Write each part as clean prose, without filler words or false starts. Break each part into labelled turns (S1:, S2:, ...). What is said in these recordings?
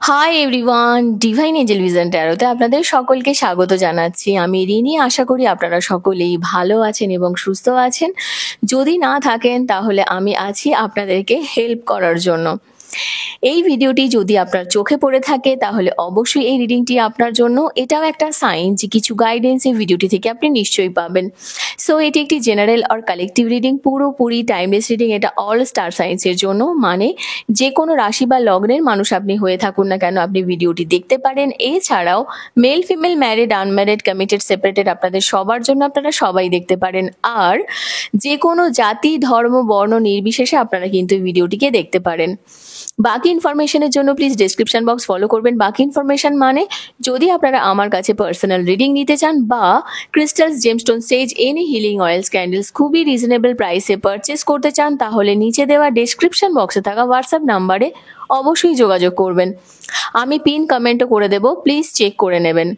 S1: High everyone, divine angel vision ট্যারোতে আপনাদের সকলকে স্বাগত জানাচ্ছি। আমি রিনি। আশা করি আপনারা সকলেই ভালো আছেন এবং সুস্থ আছেন। যদি না থাকেন তাহলে আমি আছি আপনাদেরকে হেল্প করার জন্য। এই ভিডিওটি যদি আপনার চোখে পড়ে থাকে তাহলে অবশ্যই এই রিডিংটি আপনার জন্য। এটাও একটা সাইন যে কিছু গাইডেন্স এই ভিডিওটি থেকে আপনি নিশ্চয়ই পাবেন। সো এটি একটি জেনারেল আর কালেকটিভ রিডিং, পুরোপুরি টাইমলেস রিডিং। এটা অল স্টার সাইন্সের জন্য, মানে যে কোনো রাশি বা লগ্নের মানুষ আপনি হয়ে থাকুন না কেন আপনি ভিডিওটি দেখতে পারেন। এছাড়াও male, female, married, unmarried, committed, separated আপনাদের সবার জন্য আপনারা সবাই দেখতে পারেন। আর যে কোনো জাতি, ধর্ম, বর্ণ নির্বিশেষে আপনারা কিন্তু এই ভিডিওটিকে দেখতে পারেন। বাকি ইনফরমেশনের জন্য প্লিজ ডেসক্রিপশন বক্স ফলো করবেন। বাকি ইনফরমেশন মানে যদি আপনারা আমার কাছে পার্সোনাল রিডিং নিতে চান বা ক্রিস্টালস, জেমস্টোন, সেজ, এনি হিলিং অয়েলস, ক্যান্ডেলস খুবই রিজনেবল প্রাইসে পারচেস করতে চান তাহলে নিচে দেওয়া ডেসক্রিপশন বক্সে থাকা হোয়াটসঅ্যাপ নাম্বারে অবশ্যই যোগাযোগ করবেন। আমি পিন কমেন্টও করে দেবো, প্লিজ চেক করে নেবেন।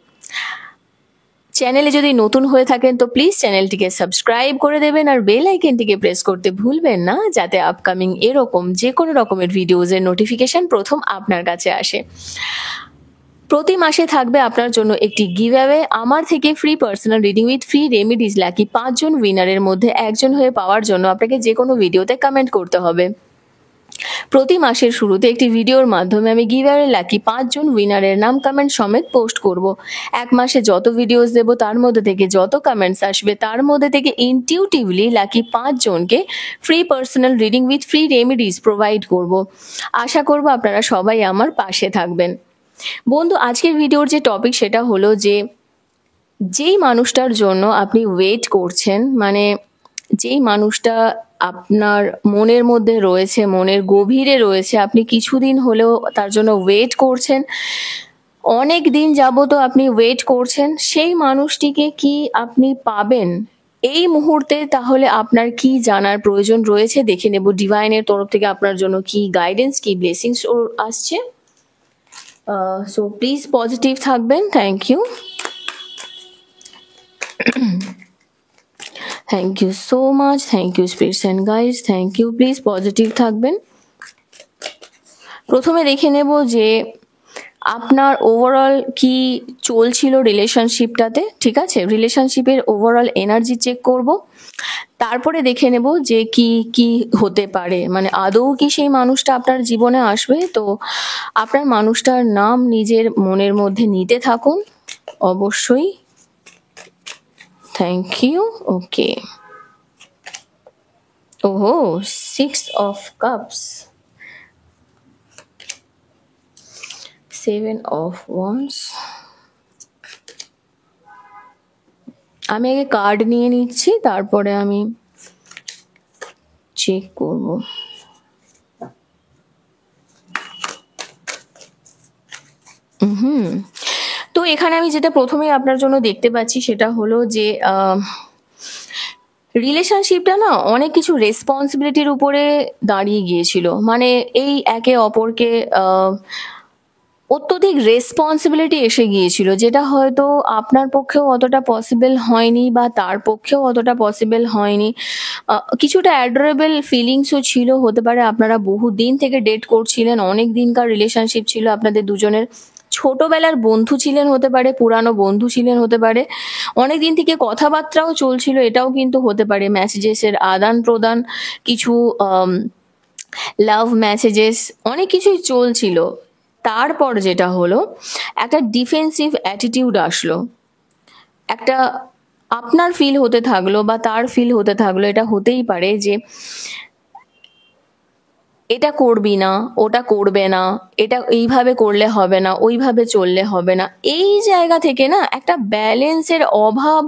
S1: চ্যানেলে যদি নতুন হয়ে থাকেন তো প্লিজ চ্যানেলটিকে সাবস্ক্রাইব করে দেবেন আর বেল আইকনটিকে প্রেস করতে ভুলবেন না, যাতে আপকামিং এরকম যে কোনো রকমের ভিডিওজের নোটিফিকেশন প্রথম আপনার কাছে আসে। প্রতি মাসে থাকবে আপনার জন্য একটি গিভঅ্যাওয়ে আমার থেকে free personal reading with free remedies. Lucky 5 জন উইনারের মধ্যে একজন হয়ে পাওয়ার জন্য আপনাকে যে কোনো ভিডিওতে কমেন্ট করতে হবে। প্রতি মাসের শুরুতে একটি ভিডিওর মাধ্যমে আমি গিভঅ্যাওয়ে লাকি 5 জন উইনারের নাম কমেন্ট সমেত পোস্ট করব। এক মাসে যত ভিডিওস দেব তার মধ্যে থেকে যত কমেন্টস আসবে তার মধ্যে থেকে ইনটিউটিভলি লাকি 5 জনকে free personal reading with free remedies provide করব। আশা করব আপনারা সবাই আমার পাশে থাকবেন। বন্ধু, আজকের ভিডিওর যে টপিক সেটা হলো যে যেই মানুষটার জন্য আপনি ওয়েট করছেন, মানে যেই মানুষটা আপনার মনের মধ্যে রয়েছে, মনের গভীরে রয়েছে, আপনি কিছুদিন হলেও তার জন্য ওয়েট করছেন, অনেক দিন যাবত আপনি ওয়েট করছেন, সেই মানুষটিকে কি আপনি পাবেন এই মুহূর্তে? তাহলে আপনার কি জানার প্রয়োজন রয়েছে দেখে নেব ডিভাইনের তরফ থেকে আপনার জন্য কি গাইডেন্স, কি ব্লেসিংস আসছে। সো প্লিজ পজিটিভ থাকবেন। Thank you, thank you so much, thank you spirits and guides, thank you. Please positive থাকবেন। প্রথমে দেখে নেব যে আপনার ওভারঅল কি চলছিল রিলেশনশিপটাতে। ঠিক আছে, রিলেশনশিপের ওভারঅল এনার্জি চেক করব। তারপরে দেখে নেব যে কি কি হতে পারে, মানে আদৌ কি সেই মানুষটা আপনার জীবনে আসবে। তো আপনার মানুষটার নাম নিজের মনের মধ্যে নিতে থাকুন অবশ্যই। Thank you. ওকে, ওহো, 6 of Cups, 7 of Wands। আমি আগে কার্ড নিয়ে নিচ্ছি, তারপরে আমি চেক করব। তো এখানে আমি যেটা প্রথমে আপনার জন্য দেখতে পাচ্ছি সেটা হলো যে রিলেশনশিপটা না অনেক কিছু রেসপন্সিবিলিটির উপরে দাঁড়িয়ে গিয়েছিল, মানে এই একে অপরকে অত্যধিক রেসপন্সিবিলিটি এসে গিয়েছিল, যেটা হয়তো আপনার পক্ষেও অতটা পসিবল হয়নি বা তার পক্ষেও অতটা পসিবল হয়নি। কিছুটা অ্যাডোরেবল ফিলিংসও ছিল, হতে পারে আপনারা বহু দিন থেকে ডেট করছিলেন, অনেক দিনকার রিলেশনশিপ ছিল আপনাদের দুজনের, ছোটবেলার বন্ধু ছিলেন হতে পারে, পুরানো বন্ধু ছিলেন হতে পারে, অনেক দিন থেকে কথাবার্তাও চলছিল, এটাও কিন্তু হতে পারে, মেসেজেসের আদান প্রদান, কিছু লাভ মেসেজেস, অনেক কিছুই চলছিল। তারপর যেটা হলো, একটা ডিফেন্সিভ অ্যাটিটিউড আসলো, একটা আপনার ফিল হতে থাকলো বা তার ফিল হতে থাকলো, এটা হতেই পারে যে এটা করবি না, ওটা করবে না, এটা এইভাবে করলে হবে না, ওইভাবে চললে হবে না। এই জায়গা থেকে না একটা ব্যালেন্সের অভাব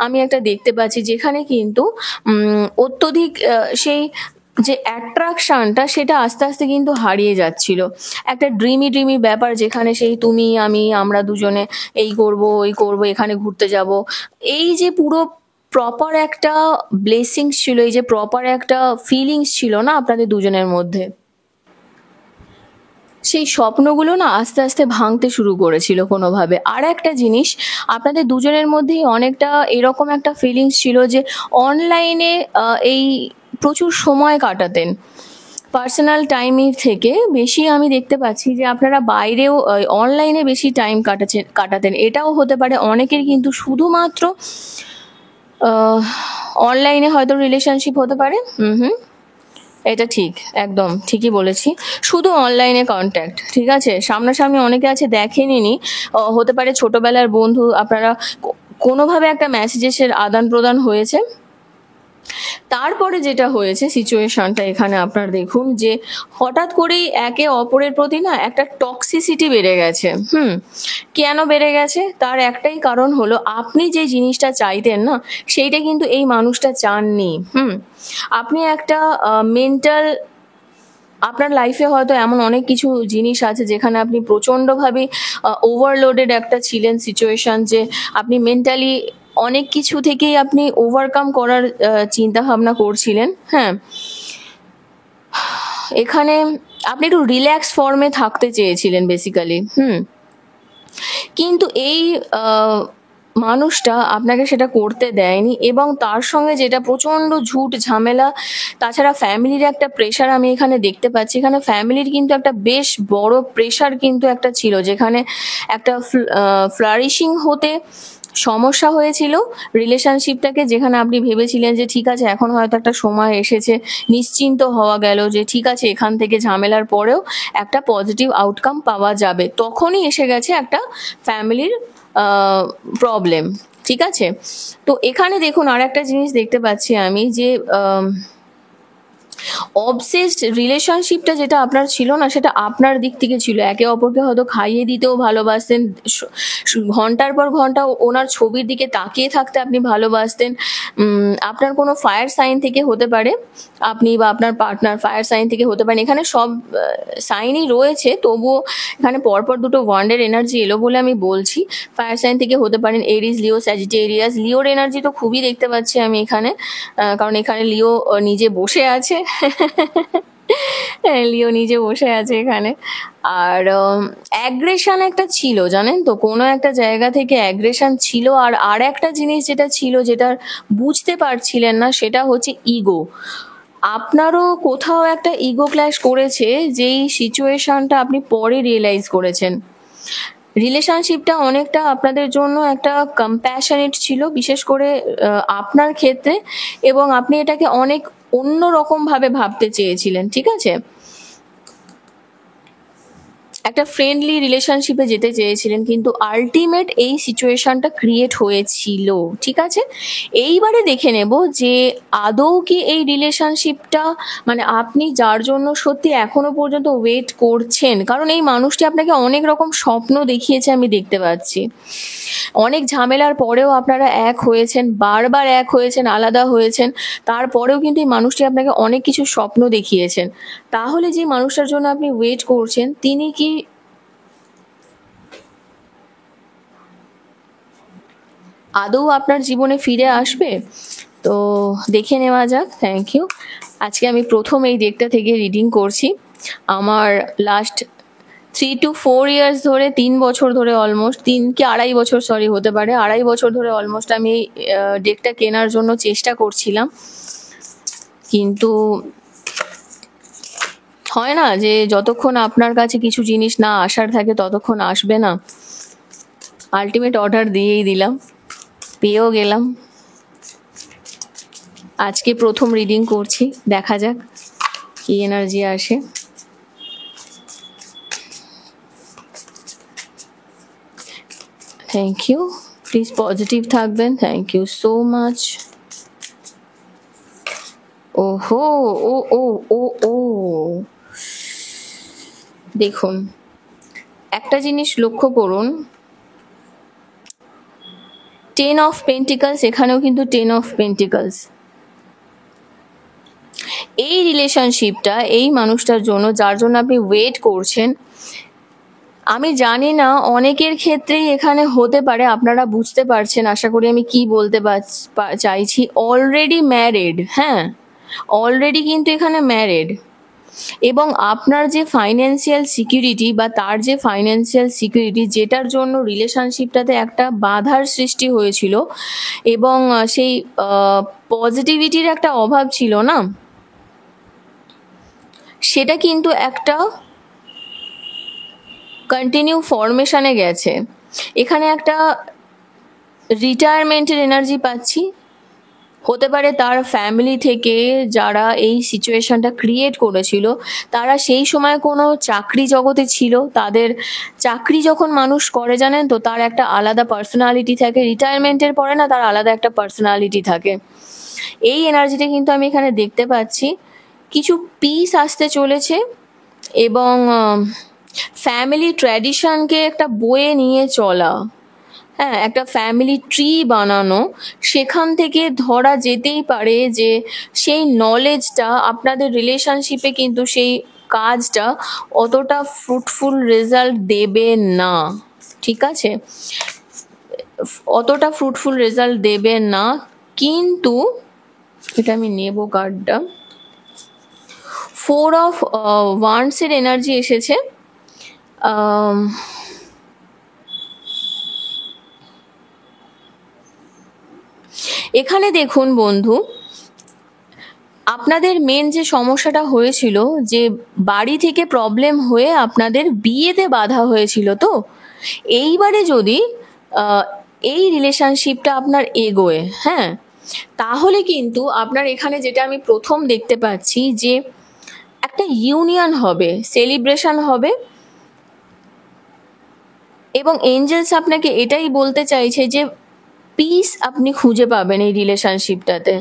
S1: আমি একটা দেখতে পাচ্ছি, যেখানে কিন্তু অত্যধিক সেই যে অ্যাট্রাকশনটা সেটা আস্তে আস্তে কিন্তু হারিয়ে যাচ্ছিল। একটা ড্রিমি ব্যাপার, যেখানে সেই তুমি আমি আমরা দুজনে এই করব ওই করব, এখানে ঘুরতে যাব, এই যে পুরো প্রপার একটা ব্লেসিংস ছিল, এই যে প্রপার একটা ফিলিংস ছিল না আপনাদের দুজনের মধ্যে, সেই স্বপ্নগুলো না আস্তে আস্তে ভাঙতে শুরু করেছিল কোনোভাবে। আর একটা জিনিস, আপনাদের দুজনের মধ্যেই অনেকটা এরকম একটা ফিলিংস ছিল যে অনলাইনে এই প্রচুর সময় কাটাতেন, পার্সোনাল টাইমের থেকে বেশি আমি দেখতে পাচ্ছি যে আপনারা বাইরেও অনলাইনে বেশি টাইম কাটাতেন। এটাও হতে পারে অনেকের, কিন্তু শুধুমাত্র অনলাইনে হয়তো রিলেশনশিপ হতে পারে। হুম, এটা ঠিক, একদম ঠিকই বলেছি। শুধু অনলাইনে কন্ট্যাক্ট, ঠিক আছে। সামনাসামনি অনেকে আছে দেখেনি, হতে পারে ছোটবেলার বন্ধু, আপনারা কোনোভাবে একটা মেসেজের আদান প্রদান হয়েছে। তারপরে যেটা হয়েছে সিচুয়েশনটা এখানে আপনার দেখুন যে হঠাৎ করেই একে অপরের প্রতি না একটা টক্সিসিটি বেড়ে গেছে। কেন বেড়ে গেছে? তার একটাই কারণ হলো আপনি যে জিনিসটা চাইতেন না সেইটা কিন্তু এই মানুষটা চাননি। আপনি একটা মেন্টাল, আপনার লাইফে হয়তো এমন অনেক কিছু জিনিস আছে যেখানে আপনি প্রচণ্ডভাবে ওভারলোডেড একটা ছিলেন সিচুয়েশন, যে আপনি মেন্টালি অনেক কিছু থেকেই আপনি ওভারকাম করার চিন্তা ভাবনা করছিলেন। হ্যাঁ, এখানে আপনি একটু রিল্যাক্স ফর্মে থাকতে চেয়েছিলেন বেসিক্যালি। কিন্তু এই মানুষটা আপনাকে সেটা করতে দেয়নি, এবং তার সঙ্গে যেটা প্রচণ্ড ঝুট ঝামেলা, তাছাড়া ফ্যামিলির একটা প্রেশার আমি এখানে দেখতে পাচ্ছি। এখানে ফ্যামিলির কিন্তু একটা বেশ বড় প্রেশার কিন্তু একটা ছিল, যেখানে একটা ফ্লারিশিং হতে সমস্যা হয়েছিল রিলেশনশিপটাকে, যেখানে আপনি ভেবেছিলেন যে ঠিক আছে এখন হয়তো একটা সময় এসেছে, নিশ্চিন্ত হওয়া গেল যে ঠিক আছে এখান থেকে ঝামেলার পরেও একটা পজিটিভ আউটকাম পাওয়া যাবে। তখনই এসে গেছে একটা ফ্যামিলির প্রবলেম, ঠিক আছে। তো এখানে দেখুন আর একটা জিনিস দেখতে পাচ্ছি আমি, যে অবসেসড রিলেশনশিপটা যেটা আপনার ছিল না, সেটা আপনার দিক থেকে ছিল। একে অপরকে হয়তো খাইয়ে দিতেও ভালোবাসতেন, ঘন্টার পর ঘন্টা ওনার ছবির দিকে তাকিয়ে থাকতে আপনি ভালোবাসতেন। আপনার কোনো ফায়ার সাইন থেকে হতে পারে, আপনি বা আপনার পার্টনার ফায়ার সাইন থেকে হতে পারেন। এখানে সব সাইনই রয়েছে, তবুও এখানে পরপর দুটো ওয়ান্ডের এনার্জি এলো বলে আমি বলছি। ফায়ার সাইন থেকে হতে পারেন এরিস, লিও, স্যাজিটেরিয়াস। লিওর এনার্জি তো খুবই দেখতে পাচ্ছি আমি এখানে, কারণ এখানে লিও নিজে বসে আছে। লিও নিজে বসে আছে এখানে। আর অ্যাগ্রেশন একটা ছিল, জানেন তো, কোনো একটা জায়গা থেকে অ্যাগ্রেশন ছিল। আর একটা জিনিস যেটা ছিল, যেটা বুঝতে পারছিলেন না, সেটা হচ্ছে ইগো। আপনারও কোথাও একটা ইগো ক্ল্যাশ করেছে, যেই সিচুয়েশনটা আপনি পরে রিয়েলাইজ করেছেন। রিলেশনশিপটা অনেকটা আপনাদের জন্য একটা কম্প্যাশনেট ছিল, বিশেষ করে আপনার ক্ষেত্রে, এবং আপনি এটাকে অনেক অন্য রকম ভাবে ভাবতে চেয়েছিলেন, ঠিক আছে। একটা ফ্রেন্ডলি রিলেশনশিপে যেতে চেয়েছিলেন, কিন্তু আলটিমেট এই সিচুয়েশনটা ক্রিয়েট হয়েছিল, ঠিক আছে। এইবারে দেখে নেব যে আদৌ কি এই রিলেশনশিপটা, মানে আপনি যার জন্য সত্যি এখনো পর্যন্ত ওয়েট করছেন, কারণ এই মানুষটি আপনাকে অনেক রকম স্বপ্ন দেখিয়েছে, আমি দেখতে পাচ্ছি। অনেক ঝামেলার পরেও আপনারা এক হয়েছেন, বারবার এক হয়েছেন, আলাদা হয়েছেন, তারপরেও কিন্তু এই মানুষটি আপনাকে অনেক কিছু স্বপ্ন দেখিয়েছেন। তাহলে যে মানুষটার জন্য আপনি ওয়েট করছেন, তিনি কি আদৌ আপনার জীবনে ফিরে আসবে? তো দেখে নেওয়া যাক। Thank you. আজকে আমি প্রথম এই ডেকটা থেকে রিডিং করছি। আমার লাস্ট 3 to 4 ইয়ার্স ধরে, 3 বছর ধরে, অলমোস্ট 3 কি 2.5 বছর, সরি হতে পারে 2.5 বছর ধরে অলমোস্ট আমি ডেকটা কেনার জন্য চেষ্টা করছিলাম, কিন্তু হয় না যে যতক্ষণ আপনার কাছে কিছু জিনিস না আসার থাকে ততক্ষণ আসবে না। আলটিমেট অর্ডার দিয়েই দিলাম, পেয়েও গেলাম। আজকে প্রথম রিডিং করছি, দেখা যাক কি এনার্জি আসে। থ্যাংক ইউ, প্লিজ পজিটিভ থাকবেন। Thank you so much. ওহো, ও ও ও ও দেখুন একটা জিনিস লক্ষ্য করুন, 10 অফ পেন্টিকলস, এখানেও কিন্তু 10 অফ পেন্টিকলস। এই রিলেশনশিপটা এই মানুষটার জন্য, যার জন্য আপনি ওয়েট করছেন, আমি জানি না অনেকের ক্ষেত্রেই এখানে হতে পারে আপনারা বুঝতে পারছেন, আশা করি আমি কি বলতে চাইছি। অলরেডি ম্যারিড, হ্যাঁ, অলরেডি কিন্তু এখানে ম্যারিড, এবং আপনার যে ফাইন্যান্সিয়াল সিকিউরিটি বা তার যে ফাইন্যান্সিয়াল সিকিউরিটি, যেটার জন্য রিলেশনশিপটাতে একটা বাধার সৃষ্টি হয়েছিল, এবং সেই পজিটিভিটির একটা অভাব ছিল না, সেটা কিন্তু একটা কন্টিনিউ ফরমেশনে গেছে। এখানে একটা রিটায়ারমেন্টের এনার্জি পাচ্ছি। হতে পারে তার ফ্যামিলি থেকে যারা এই সিচুয়েশনটা ক্রিয়েট করেছিল তারা সেই সময় কোনো চাকরি জগতে ছিল, তাদের চাকরি যখন মানুষ করে জানেন তো তার একটা আলাদা পার্সোনালিটি থাকে, রিটায়ারমেন্টের পরে না তার আলাদা একটা পার্সোনালিটি থাকে। এই এনার্জিটা কিন্তু আমি এখানে দেখতে পাচ্ছি। কিছু পিস আসতে চলেছে এবং ফ্যামিলি ট্র্যাডিশনকে একটা বয়ে নিয়ে চলা, হ্যাঁ, একটা ফ্যামিলি ট্রি বানানো, সেখান থেকে ধরা যেতেই পারে যে সেই নলেজটা আপনাদের রিলেশনশিপে কিন্তু সেই কাজটা অতটা ফ্রুটফুল রেজাল্ট দেবে না, ঠিক আছে, অতটা ফ্রুটফুল রেজাল্ট দেবে না। কিন্তু এটা আমি নেব কার্ডটা, 4 অফ ওয়ান্ডসের এনার্জি এসেছে। এখানে দেখুন বন্ধু, আপনাদের মেন যে সমস্যাটা হয়েছিল যে বাড়ি থেকে প্রবলেম হয়ে আপনাদের বিয়েতে বাধা হয়েছিল, তো এইবারে যদি এই রিলেশনশিপটা আপনার এগোয়, হ্যাঁ, তাহলে কিন্তু আপনার এখানে যেটা আমি প্রথম দেখতে পাচ্ছি যে একটা ইউনিয়ন হবে, সেলিব্রেশন হবে, এবং এঞ্জেলস আপনাকে এটাই বলতে চাইছে যে পিস আপনি খুঁজে পাবেন এই রিলেশনশিপটাতে,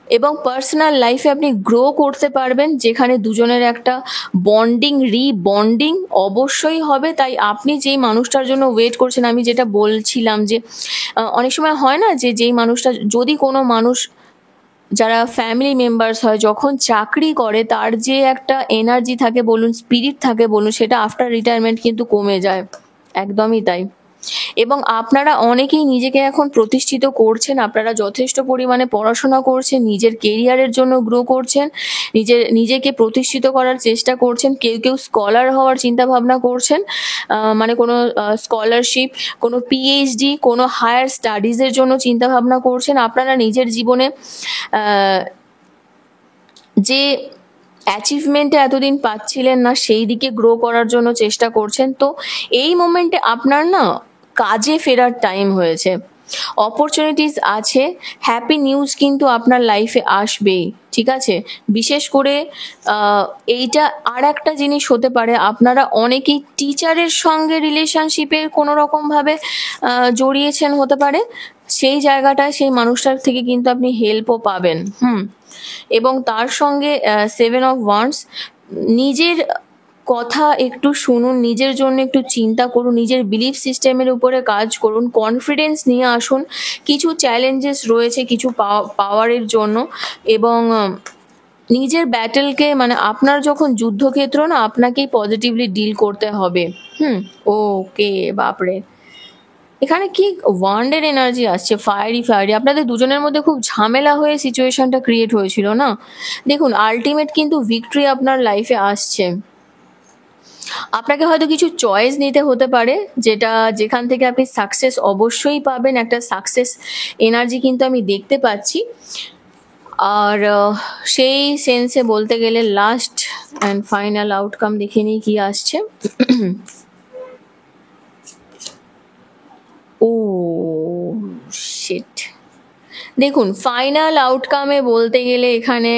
S1: এবং পার্সোনাল লাইফে আপনি গ্রো করতে পারবেন, যেখানে দুজনের একটা বন্ডিং, রিবন্ডিং অবশ্যই হবে। তাই আপনি যেই মানুষটার জন্য ওয়েট করছেন, আমি যেটা বলছিলাম যে অনেক সময় হয় না যে যেই মানুষটা, যদি কোনো মানুষ যারা ফ্যামিলি মেম্বার্স হয় যখন চাকরি করে তার যে একটা এনার্জি থাকে বলুন, স্পিরিট থাকে বলুন, সেটা আফটার রিটায়ারমেন্ট কিন্তু কমে যায়, একদমই তাই। এবং আপনারা অনেকেই নিজেকে এখন প্রতিষ্ঠিত করছেন, আপনারা যথেষ্ট পরিমাণে পড়াশোনা করছেন, নিজের কেরিয়ারের জন্য গ্রো করছেন, নিজেকে প্রতিষ্ঠিত করার চেষ্টা করছেন, কেউ কেউ স্কলার হওয়ার চিন্তা ভাবনা করছেন, মানে কোনো স্কলারশিপ, কোনো পিএইচডি, কোনো হায়ার স্টাডিজের জন্য চিন্তা ভাবনা করছেন। আপনারা নিজের জীবনে যে অ্যাচিভমেন্টে এতদিন পাচ্ছিলেন না সেই দিকে গ্রো করার জন্য চেষ্টা করছেন। তো এই মোমেন্টে আপনার না কাজে ফেরার টাইম হয়েছে, অপরচুনিটিস আছে, হ্যাপি নিউজ কিন্তু আপনার লাইফে আসবেই, ঠিক আছে। বিশেষ করে এইটা আর একটা জিনিস হতে পারে, আপনারা অনেকেই টিচারের সঙ্গে রিলেশনশিপে কোনো রকমভাবে জড়িয়েছেন হতে পারে, সেই জায়গাটায় সেই মানুষটার থেকে কিন্তু আপনি হেল্পও পাবেন। এবং তার সঙ্গে 7 অফ ওয়ান্ডস, নিজের কথা একটু শুনুন, নিজের জন্য একটু চিন্তা করুন, নিজের বিলিফ সিস্টেমের উপরে কাজ করুন, কনফিডেন্স নিয়ে আসুন। কিছু চ্যালেঞ্জেস রয়েছে কিছু পাওয়ারের জন্য, এবং নিজের ব্যাটেলকে, মানে আপনার যখন যুদ্ধক্ষেত্র না, আপনাকেই পজিটিভলি ডিল করতে হবে। ওকে, বাপরে, এখানে কি ওয়ান্ডের এনার্জি আসছে, ফায়ারি ফায়ারি, আপনাদের দুজনের মধ্যে খুব ঝামেলা হয়ে সিচুয়েশনটা ক্রিয়েট হয়েছিল না। দেখুন, আলটিমেট কিন্তু ভিক্টরি আপনার লাইফে আসছে। আপনাকে হয়তো কিছু চয়েস নিতে হতে পারে, যেখান থেকে আপনি সাকসেস অবশ্যই পাবেন, একটা সাকসেস এনার্জি কিন্তু আমি দেখতে পাচ্ছি। আর সেই সেন্সে বলতে গেলে লাস্ট অ্যান্ড ফাইনাল আউটকাম দেখে নিই কি আসছে। ও শিট, দেখুন ফাইনাল আউটকামে বলতে গেলে এখানে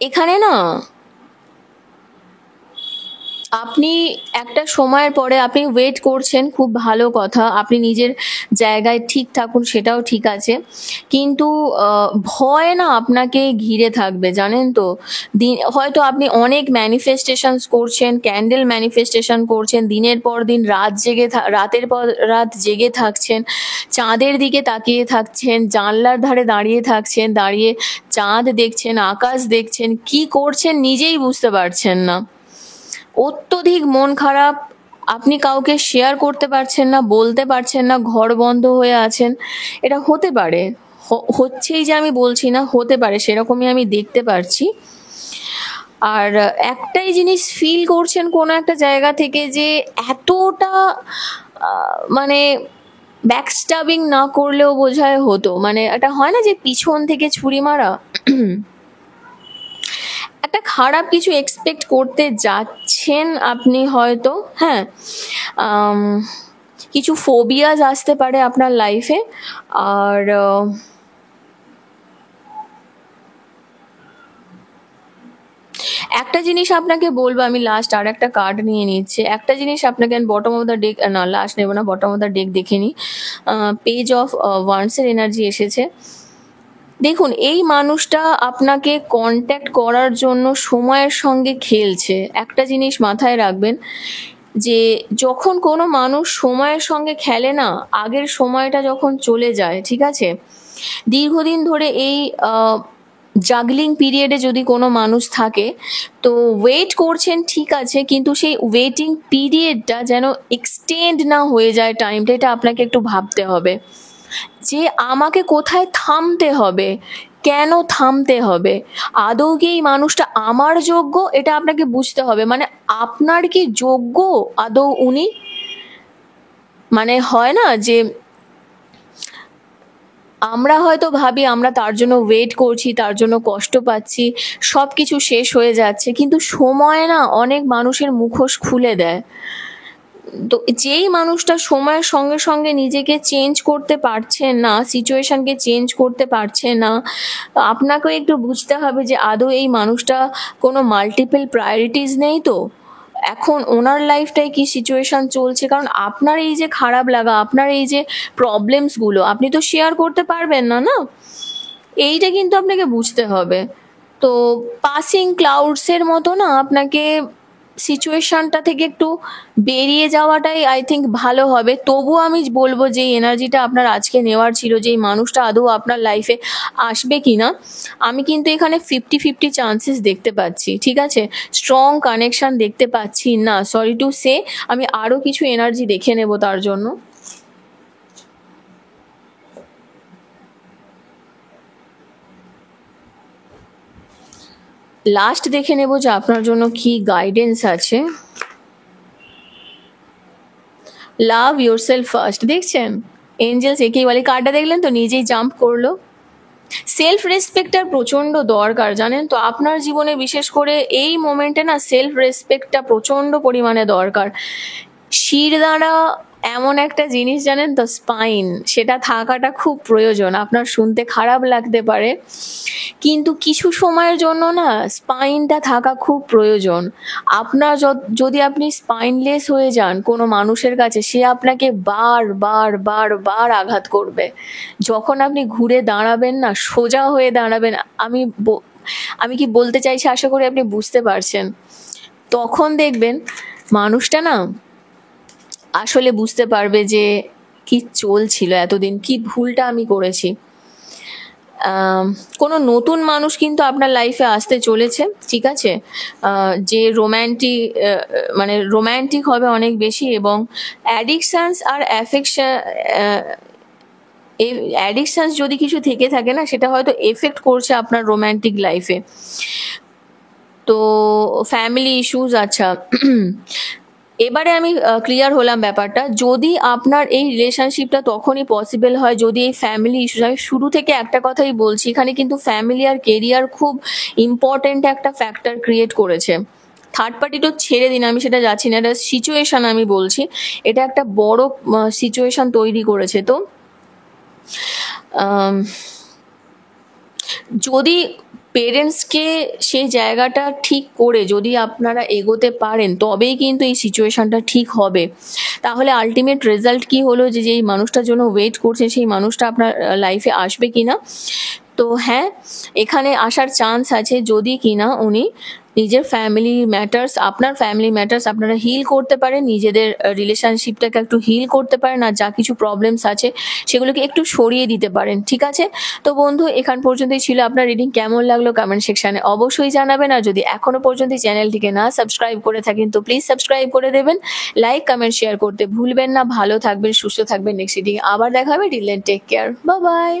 S1: এখানে না আপনি একটা সময়ের পরে আপনি ওয়েট করছেন, খুব ভালো কথা, আপনি নিজের জায়গায় ঠিক থাকুন, সেটাও ঠিক আছে, কিন্তু ভয় না আপনাকে ঘিরে থাকবে, জানেন তো। হয়তো আপনি অনেক ম্যানিফেস্টেশনস করছেন, ক্যান্ডেল ম্যানিফেস্টেশন করছেন, দিনের পর দিন রাতের পর রাত জেগে থাকছেন, চাঁদের দিকে তাকিয়ে থাকছেন, জানলার ধারে দাঁড়িয়ে চাঁদ দেখছেন, আকাশ দেখছেন, কি করছেন নিজেই বুঝতে পারছেন না, অত্যধিক মন খারাপ, আপনি কাউকে শেয়ার করতে পারছেন না, বলতে পারছেন না, ঘর বন্ধ হয়ে আছেন। এটা হতে পারে, হচ্ছেই যে আমি বলছি না, হতে পারে, সেরকমই আমি দেখতে পারছি। আর একটাই জিনিস ফিল করছেন কোনো একটা জায়গা থেকে, যে এতটা মানে ব্যাকস্টাবিং না করলেও বোঝায় হতো, মানে এটা হয় না যে পিছন থেকে ছুরি মারা। একটা খারাপ কিছু এক্সপেক্ট করতে যাচ্ছেন আপনি হয়তো, হ্যাঁ। আম, কিছু ফোবিয়াস আসতে পারে আপনার লাইফে। আর একটা জিনিস আপনাকে বলবো, আমি লাস্ট আর একটা কার্ড নিয়ে নিচ্ছি। একটা জিনিস আপনাকে, বটম অফ দ্য ডেক, না লাস্ট নেবো না, বটম অফ দ্য ডেক দেখে নিই। পেজ অফ ওয়ান্সের এনার্জি এসেছে। দেখুন, এই মানুষটা আপনাকে কন্ট্যাক্ট করার জন্য সময়ের সঙ্গে খেলছে। একটা জিনিস মাথায় রাখবেন, যে যখন কোনো মানুষ সময়ের সঙ্গে খেলে না, আগের সময়টা যখন চলে যায়, ঠিক আছে, দীর্ঘদিন ধরে এই জাগলিং পিরিয়ডে যদি কোনো মানুষ থাকে, তো ওয়েট করছেন ঠিক আছে, কিন্তু সেই ওয়েটিং পিরিয়ডটা যেন এক্সটেন্ড না হয়ে যায় টাইমটা, এটা আপনাকে একটু ভাবতে হবে যে আমাকে কোথায় থামতে হবে, কেন থামতে হবে, আদৌ কি এই মানুষটা আমার যোগ্য, এটা আপনাকে বুঝতে হবে। মানে আপনার কি যোগ্য আদৌ উনি? মানে হয় না যে আমরা হয়তো ভাবি আমরা তার জন্য ওয়েট করছি, তার জন্য কষ্ট পাচ্ছি, সব কিছু শেষ হয়ে যাচ্ছে, কিন্তু সময় না অনেক মানুষের মুখোশ খুলে দেয়। তো যেই মানুষটা সময়ের সঙ্গে সঙ্গে নিজেকে চেঞ্জ করতে পারছে না, সিচুয়েশনকে চেঞ্জ করতে পারছে না, আপনাকেও একটু বুঝতে হবে যে আদৌ এই মানুষটা কোনো মাল্টিপল প্রায়োরিটিস নেই তো, এখন ওনার লাইফটাই কি সিচুয়েশন চলছে। কারণ আপনার এই যে খারাপ লাগা, আপনার এই যে প্রবলেমসগুলো আপনি তো শেয়ার করতে পারবেন না, না, এইটা কিন্তু আপনাকে বুঝতে হবে। তো পাসিং ক্লাউডসের মতো না আপনাকে সিচুয়েশনটা থেকে একটু বেরিয়ে যাওয়াটাই আই থিঙ্ক ভালো হবে। তবুও আমি বলবো যে এনার্জিটা আপনার আজকে নেওয়ার ছিল, যে এই মানুষটা আদৌ আপনার লাইফে আসবে কি না। আমি কিন্তু এখানে 50-50 চান্সেস দেখতে পাচ্ছি, ঠিক আছে, স্ট্রং কানেকশন দেখতে পাচ্ছি না, সরি টু সে। আমি আরও কিছু এনার্জি দেখে নেব তার জন্য। লাস্ট দেখে নেব যে আপনার জন্য কি গাইডেন্স আছে। লাভ ইয়োরসেলফ ফার্স্ট, দেখছেন এঞ্জেলস একেই বলে। কার্ডটা দেখলেন তো, নিজেই জাম্প করলো। সেলফ রেসপেক্টটা প্রচণ্ড দরকার, জানেন তো আপনার জীবনে, বিশেষ করে এই মোমেন্টে না সেলফ রেসপেক্টটা প্রচণ্ড পরিমাণে দরকার। শিরদাঁড়া এমন একটা জিনিস, জানেন তো, স্পাইন, সেটা থাকাটা খুব প্রয়োজন। আপনার শুনতে খারাপ লাগতে পারে, কিন্তু কিছু সময়ের জন্য না স্পাইনটা থাকা খুব প্রয়োজন। আপনার যদি আপনি স্পাইনলেস হয়ে যান কোনো মানুষের কাছে, সে আপনাকে বার বার বার বার আঘাত করবে। যখন আপনি ঘুরে দাঁড়াবেন না, সোজা হয়ে দাঁড়াবেন, আমি কি বলতে চাইছি আশা করি আপনি বুঝতে পারছেন। তখন দেখবেন মানুষটা না আসলে বুঝতে পারবে যে কি চলছিল এতদিন, কি ভুলটা আমি করেছি। কোনো নতুন মানুষ কিন্তু আপনার লাইফে আসতে চলেছে, ঠিক আছে, যে মানে রোম্যান্টিক হবে অনেক বেশি, এবং অ্যাডিকশানস আর অ্যাডিকশানস যদি কিছু থেকে থাকে না, সেটা হয়তো এফেক্ট করছে আপনার রোম্যান্টিক লাইফে। তো ফ্যামিলি ইস্যুস, আচ্ছা, এবারে আমি ক্লিয়ার হলাম ব্যাপারটা। যদি আপনার এই রিলেশনশিপটা তখনই পসিবল হয় যদি এই ফ্যামিলি ইস্যুস, আমি শুরু থেকে একটা কথাই বলছি, এখানে কিন্তু ফ্যামিলি আর কেরিয়ার খুব ইম্পর্টেন্ট একটা ফ্যাক্টর ক্রিয়েট করেছে। থার্ড পার্টি তো ছেড়ে দিন, আমি সেটা যাচ্ছি না, এটা সিচুয়েশন আমি বলছি, এটা একটা বড় সিচুয়েশন তৈরি করেছে। তো যদি পেরেন্টসকে সেই জায়গাটা ঠিক করে যদি আপনারা এগোতে পারেন, তবেই কিন্তু এই সিচুয়েশনটা ঠিক হবে। তাহলে আলটিমেট রেজাল্ট কি হলো, যে যেই মানুষটার জন্য ওয়েট করছে সেই মানুষটা আপনার লাইফে আসবে কিনা। তো হ্যাঁ, এখানে আসার চান্স আছে যদি কিনা উনি নিজের ফ্যামিলি ম্যাটার্স, আপনার ফ্যামিলি ম্যাটার্স আপনারা হিল করতে পারেন, নিজেদের রিলেশনশিপটাকে একটু হিল করতে পারেন, আর যা কিছু প্রবলেমস আছে সেগুলোকে একটু সরিয়ে দিতে পারেন, ঠিক আছে। তো বন্ধু, এখান পর্যন্তই ছিল আপনার রিডিং। কেমন লাগলো কমেন্ট সেকশানে অবশ্যই জানাবেন, আর যদি এখনো পর্যন্ত চ্যানেলটিকে না সাবস্ক্রাইব করে থাকেন তো প্লিজ সাবস্ক্রাইব করে দেবেন, লাইক কমেন্ট শেয়ার করতে ভুলবেন না। ভালো থাকবেন, সুস্থ থাকবেন, নেক্সট রিডিং আবার দেখা হবে। Till then take care, bye by.